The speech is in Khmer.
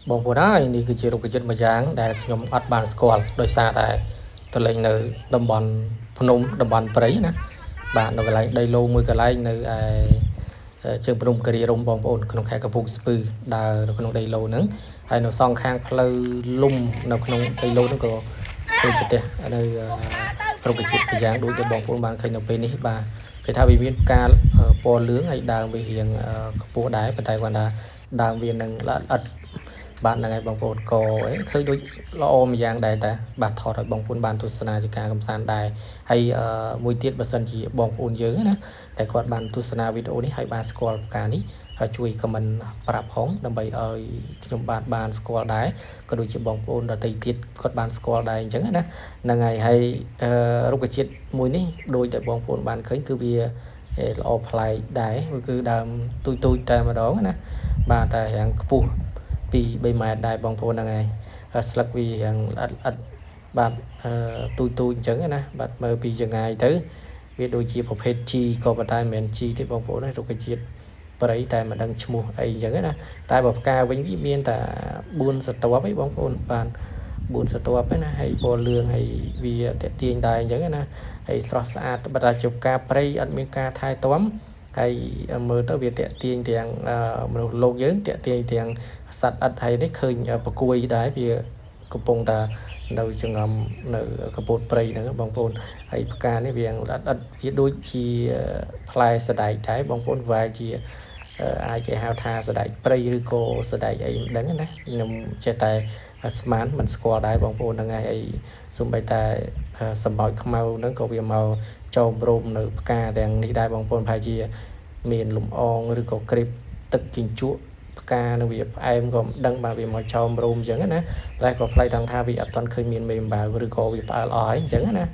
បងប្អូនហើយនេះគឺជារុក្ខជាតិមួយយ៉ាងដែលខ្ញុំអត់បានស្គាល់ដោយសារតែទៅលេងនៅតំបន់ភ្នំតំបន់ព្រៃណាបាទនៅកន្លែងដីឡូមួយកន្លែងនៅឯជើងភ្នំគិរីរម្យបងប្អូនក្នុងខេត្តកំពង់ស្ពឺដើរនៅក្នុងដីឡូហ្នឹងហើយនៅសងខាងផ្លូវលំនៅក្នុងដីឡូហ្នឹងក៏ឃើញប្រទេសនៅរុក្ខជាតិមួយយ៉ាងដូចដែលបងប្អូនបានឃើញនៅពេលនេះបាទគេថាវាមានផ្កាពណ៌លឿងហើយដើមវារៀងខ្ពស់ដែរប៉ុន្តែគាត់ថាដើមវានឹងល្អិតបាទហ្នឹងហើយបងប្អូនក៏ឃើញដូចល្អមួយយ៉ាងដែរតាបាទថតឲ្យបងប្អូនបានទស្សនាជាការកំសាន្តដែរហើយមួយទៀតបើសិនជាបងប្អូនយើងណាតែគាត់បានទស្សនាវីដេអូនេះហើយបានស្គាល់ផ្កានេះហើយជួយខមមិនប្រាប់ផងដើម្បីឲ្យខ្ញុំបានស្គាល់ដែរក៏ដូចជាបងប្អូនដទៃទៀតគាត់បានស្គាល់ដែរអញ្ចឹងណាហ្នឹងហើយរុក្ខជាតិមួយនេះដូចតែបងប្អូនបានឃើញគឺវាល្អប្លែកដែរគឺដើមទូចតែម្ដងណាបាទតែយ៉ាងខ្ពស់ពី3ម៉ែត្រដែរបងប្អូនហ្នឹងហើយស្លឹកវាយ៉ាងល្អិតបាទទូចអញ្ចឹងណាបាទមើលពីចង្អាយទៅវាដូចជាប្រភេទ G ក៏ប៉ុន្តែមិនមែន G ទេបងប្អូនរុក្ខជាតិព្រៃតែមិនដឹងឈ្មោះអីអញ្ចឹងណាតែបើផ្កាវិញវាមានតែ4ស្រទាប់ឯងបងប្អូនបាន4ស្រទាប់ឯណាហើយពណ៌លឿងហើយវាតាក់ទាញដែរអញ្ចឹងណាហើយស្រស់ស្អាតបើថាជាផ្កាព្រៃអត់មានការថែទាំហើយមើលទៅវាតាក់ទាញទាំងមនុស្សលោកយើងតាក់ទាញទាំងសត្វអិតហើយនេះឃើញប្រគួយដែរវាកំពុងតែនៅចង្ងំនៅកពតព្រៃហ្នឹងបងប្អូនហើយផ្កានេះវាអត់វាដូចជាផ្លែសដែកដែរបងប្អូនវាជាអាចគេហៅថាសដែកព្រៃឬក៏សដែកអីមិនដឹងណាខ្ញុំចេះតែស្មានមិនស្គាល់ដែរបងប្អូនហ្នឹងហើយសូម្បីតែសម្បោចខ្មៅហ្នឹងក៏វាមកចោមរោមនៅផ្កាទាំងនេះដែរបងប្អូនប្រហែលជាមានលំអងឬក៏ក្រៀបទឹកជញ្ជក់ផ្កានឹងវាផ្អែមក៏មិនដឹងបាទវាមកចោមរោមអញ្ចឹងណាតែក៏ផ្លៃថងថាវាអត់ទាន់ឃើញមានមេអំបៅឬក៏វាផ្អើលអស់ហើយអញ្ចឹងណា